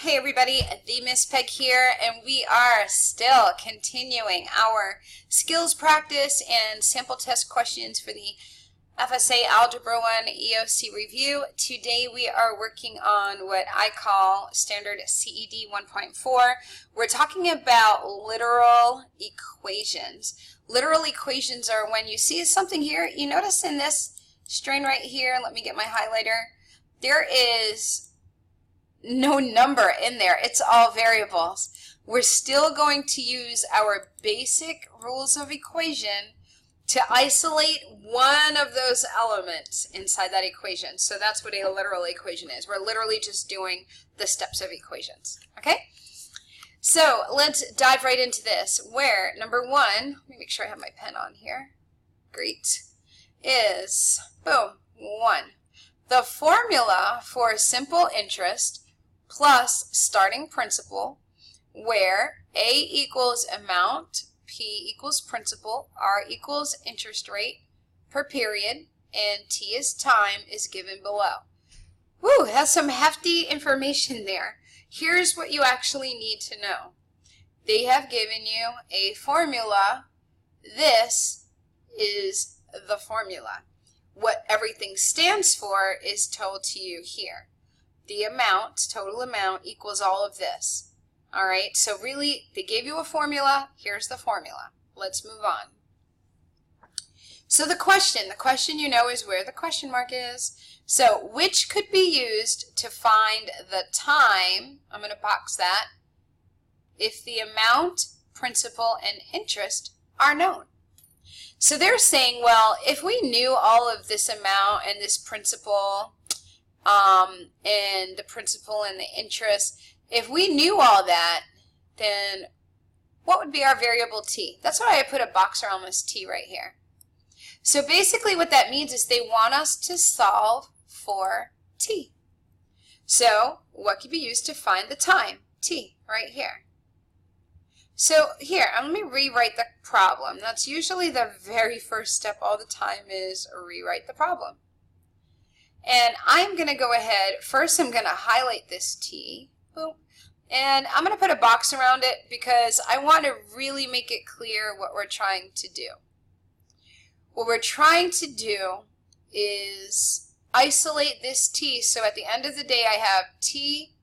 Hey everybody, the Miss Peg here, and we are still continuing our skills practice and sample test questions for the FSA Algebra 1 EOC review. Today we are working on what I call standard CED 1.4. We're talking about literal equations. Literal equations are when you see something here, you notice in this strain right here, let me get my highlighter, there is no number in there. It's all variables. We're still going to use our basic rules of equation to isolate one of those elements inside that equation. So that's what a literal equation is. We're literally just doing the steps of equations. Okay? So let's dive right into this, where number one, let me make sure I have my pen on here. Great. Is, boom, 1. The formula for simple interest plus starting principal, where A equals amount, P equals principal, R equals interest rate per period, and T is time, is given below. Woo, that's some hefty information there. Here's what you actually need to know. They have given you a formula. This is the formula. What everything stands for is told to you here. The amount, total amount, equals all of this. All right, so really, they gave you a formula. Here's the formula. Let's move on. So the question you know is where the question mark is. So which could be used to find the time, I'm going to box that, if the amount, principal, and interest are known. So they're saying, well, if we knew all of this amount and this principal, and the principal and the interest, if we knew all that, then what would be our variable t? That's why I put a box around this t right here. So basically what that means is they want us to solve for t. So what could be used to find the time? T, right here. So here, let me rewrite the problem. That's usually the very first step all the time, is rewrite the problem. And I'm going to go ahead, first I'm going to highlight this T, boom, and I'm going to put a box around it because I want to really make it clear what we're trying to do. What we're trying to do is isolate this T, so at the end of the day I have T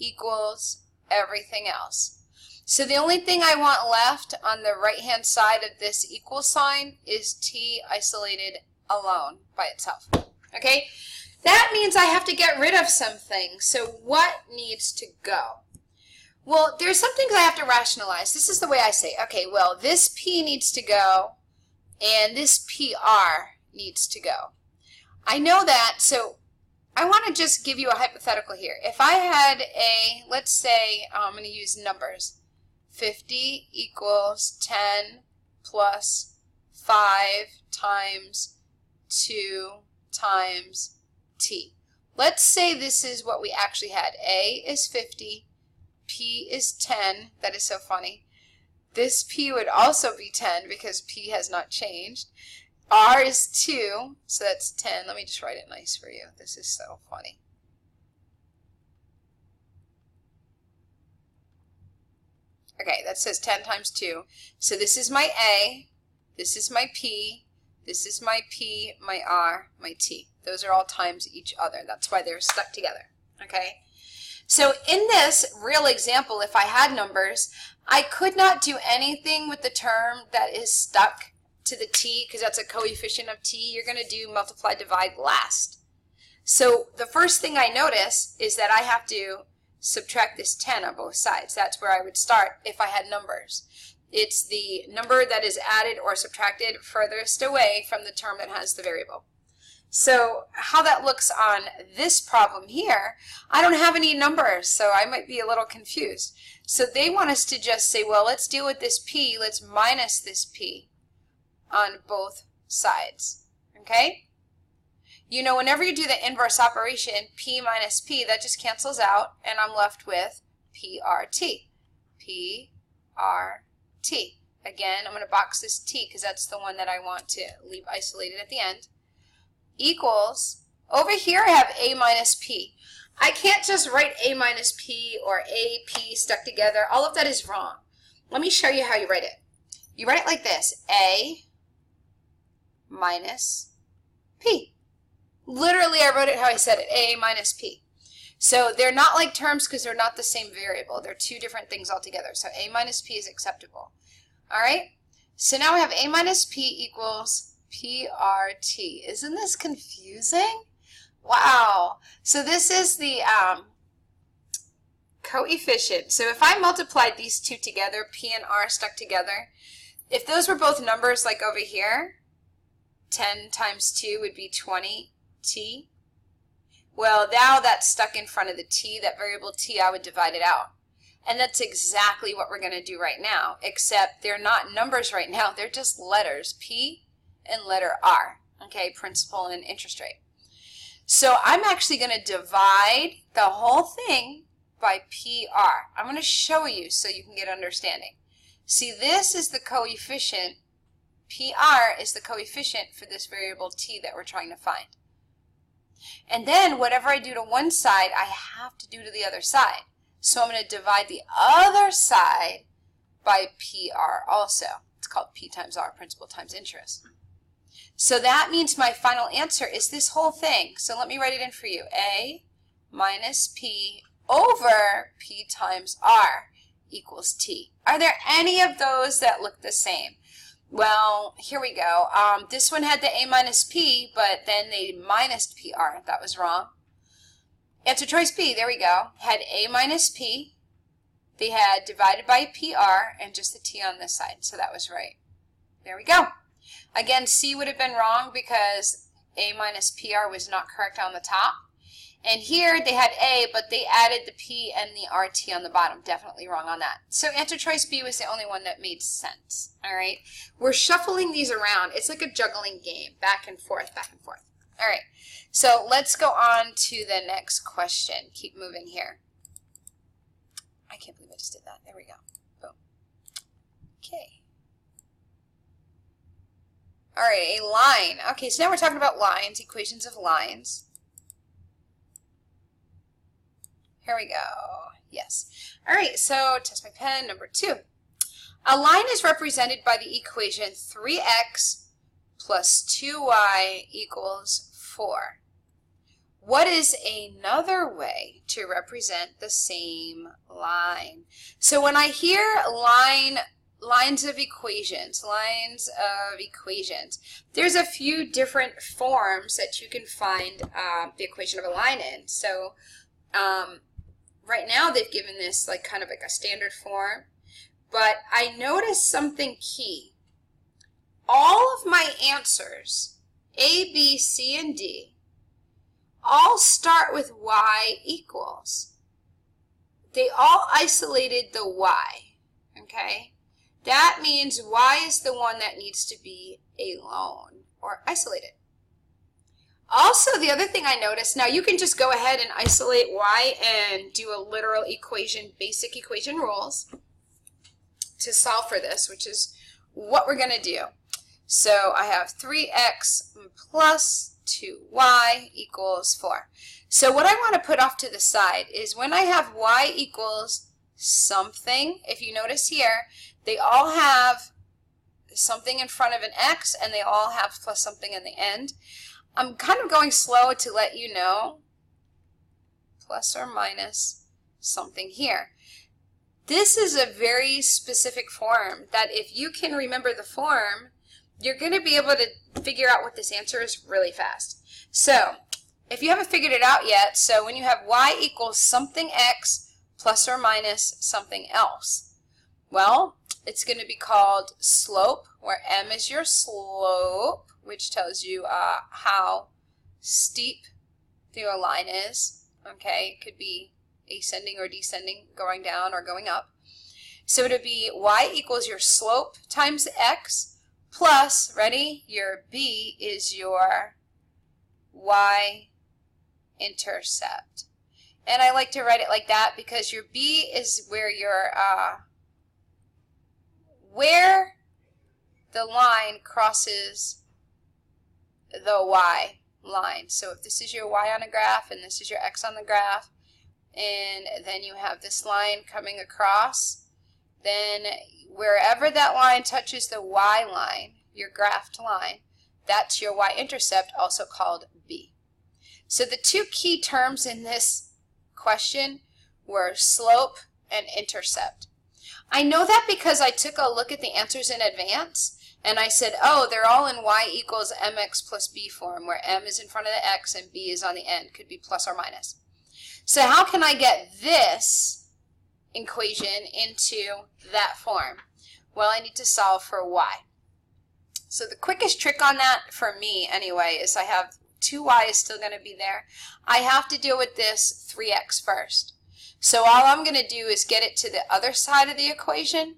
equals everything else. So the only thing I want left on the right hand side of this equal sign is T isolated alone by itself. Okay, that means I have to get rid of some things. So what needs to go? Well, there's some things I have to rationalize. This is the way I say, okay, well, this P needs to go and this PR needs to go. I know that, so I want to just give you a hypothetical here. If I had a, let's say, I'm going to use numbers. 50 equals 10 plus 5 times 2 times t. Let's say this is what we actually had. A is 50, P is 10. That is so funny. This P would also be 10 because P has not changed. R is 2, so that's 10. Let me just write it nice for you. This is so funny. Okay, that says 10 times 2. So this is my A, this is my P, this is my P, my R, my T. Those are all times each other. That's why they're stuck together. Okay? So in this real example, if I had numbers, I could not do anything with the term that is stuck to the T, because that's a coefficient of T. You're going to do multiply, divide last. So the first thing I notice is that I have to subtract this 10 on both sides. That's where I would start if I had numbers. It's the number that is added or subtracted furthest away from the term that has the variable. So how that looks on this problem here, I don't have any numbers, so I might be a little confused. So they want us to just say, well, let's deal with this P, let's minus this P on both sides. Okay? You know, whenever you do the inverse operation, P minus P, that just cancels out, and I'm left with PRT. PRT. Again, I'm going to box this T because that's the one that I want to leave isolated at the end. Equals, over here I have A minus P. I can't just write a minus p or AP stuck together. All of that is wrong. Let me show you how you write it. You write it like this, a minus p. Literally, I wrote it how I said it, a minus p. So they're not like terms because they're not the same variable. They're two different things altogether. So a minus p is acceptable. All right? So now we have a minus p equals PRT. Isn't this confusing? Wow. So this is the coefficient. So if I multiplied these two together, p and r stuck together, if those were both numbers like over here, 10 times 2 would be 20t. Well, now that's stuck in front of the t, that variable t, I would divide it out. And that's exactly what we're going to do right now, except they're not numbers right now, they're just letters, p and letter r, okay, principal and interest rate. So I'm actually going to divide the whole thing by PR. I'm going to show you so you can get understanding. See, this is the coefficient, PR is the coefficient for this variable t that we're trying to find. And then whatever I do to one side, I have to do to the other side. So I'm going to divide the other side by PR also. It's called P times R, principal times interest. So that means my final answer is this whole thing. So let me write it in for you. A minus P over P times R equals T. Are there any of those that look the same? Well, here we go. This one had the A minus P, but then they minused PR. That was wrong. Answer choice B, there we go. Had A minus P. They had divided by PR and just the T on this side. So that was right. There we go. Again, C would have been wrong because A minus PR was not correct on the top. And here they had A, but they added the P and the RT on the bottom. Definitely wrong on that. So answer choice B was the only one that made sense. All right. We're shuffling these around. It's like a juggling game. Back and forth, back and forth. All right. So let's go on to the next question. Keep moving here. I can't believe I just did that. There we go. Boom. Okay. All right, a line. Okay, so now we're talking about lines, equations of lines. Here we go. Yes. All right, so test my pen, number 2. A line is represented by the equation 3x plus 2y equals 4. What is another way to represent the same line? So when I hear lines of equations, there's a few different forms that you can find the equation of a line in. So right now they've given this like kind of like a standard form, but I noticed something key. All of my answers, A, B, C, and D, all start with y equals. They all isolated the y, okay? That means y is the one that needs to be alone or isolated. Also, the other thing I noticed, now you can just go ahead and isolate y and do a literal equation, basic equation rules to solve for this, which is what we're going to do. So I have 3x plus 2y equals 4. So what I want to put off to the side is when I have y equals something, if you notice here, they all have something in front of an x and they all have plus something in the end. I'm kind of going slow to let you know plus or minus something here. This is a very specific form that if you can remember the form, you're going to be able to figure out what this answer is really fast. So if you haven't figured it out yet, so when you have y equals something x plus or minus something else, well, it's going to be called slope, where m is your slope, which tells you how steep your line is. Okay, it could be ascending or descending, going down or going up. So it would be y equals your slope times x plus, ready, your b is your y-intercept. And I like to write it like that because your b is where your where the line crosses the y line. So if this is your y on a graph and this is your x on the graph, and then you have this line coming across, then wherever that line touches the y line, your graphed line, that's your y-intercept, also called b. So the two key terms in this question were slope and intercept. I know that because I took a look at the answers in advance and I said, oh, they're all in y equals mx plus b form, where m is in front of the x and b is on the end, could be plus or minus. So how can I get this equation into that form? Well, I need to solve for y. So the quickest trick on that, for me anyway, is I have 2y is still going to be there. I have to deal with this 3x first. So all I'm going to do is get it to the other side of the equation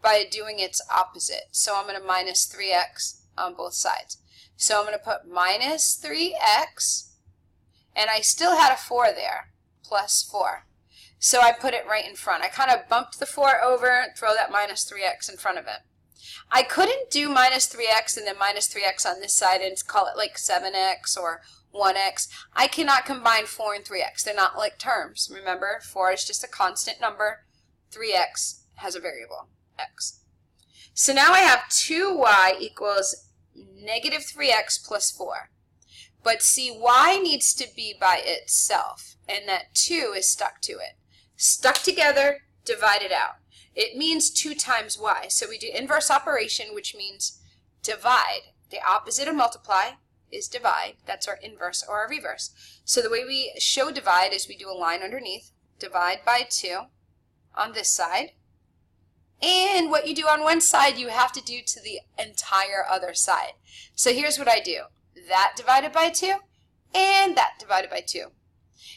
by doing its opposite. So I'm going to minus 3x on both sides. So I'm going to put minus 3x, and I still had a 4 there, plus 4. So I put it right in front. I kind of bumped the 4 over, throw that minus 3x in front of it. I couldn't do minus 3x and then minus 3x on this side and call it like 7x or 1x. I cannot combine 4 and 3x. They're not like terms. Remember, 4 is just a constant number. 3x has a variable, x. So now I have 2y equals negative 3x plus 4. But see, y needs to be by itself, and that 2 is stuck to it. Stuck together, divided out. It means 2 times y. So we do inverse operation, which means divide. The opposite of multiply is divide. That's our inverse or our reverse. So the way we show divide is we do a line underneath, divide by 2 on this side. And what you do on one side, you have to do to the entire other side. So here's what I do. That divided by 2 and that divided by 2.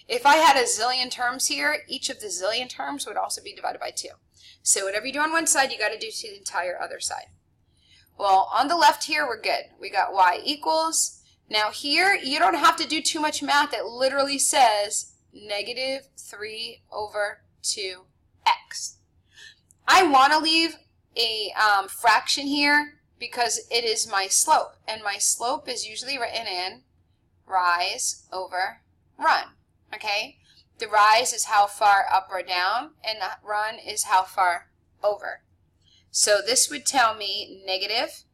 If I had a zillion terms here, each of the zillion terms would also be divided by 2. So whatever you do on one side, you got to do to the entire other side. Well, on the left here, we're good. We got y equals. Now here, you don't have to do too much math. It literally says negative 3 over 2x. I want to leave a fraction here because it is my slope. And my slope is usually written in rise over run. Okay? The rise is how far up or down, and the run is how far over. So this would tell me negative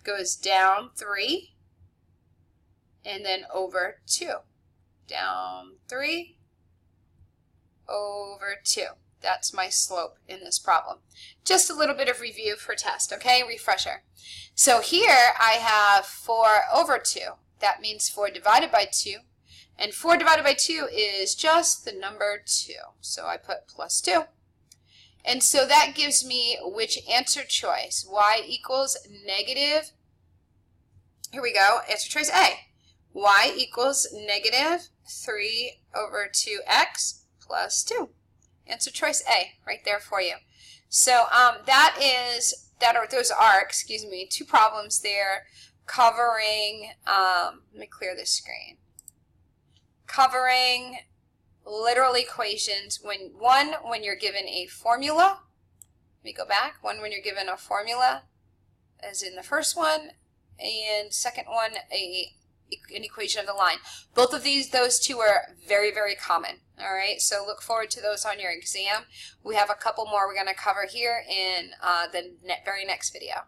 goes down 3 and then over 2. Down 3, over 2. That's my slope in this problem. Just a little bit of review for test, okay? Refresher. So here I have 4 over 2. That means 4 divided by 2. And 4 divided by 2 is just the number 2. So I put plus 2. And so that gives me which answer choice? Y equals negative, here we go, answer choice A. Y equals negative 3 over 2x plus 2. Answer choice A, right there for you. So those are 2 problems there covering, let me clear this screen. Covering literal equations, when you're given a formula, let me go back, when you're given a formula, as in the first one, and second one, an equation of the line. Both of those two are very, very common, all right? So look forward to those on your exam. We have a couple more we're going to cover here in the very next video.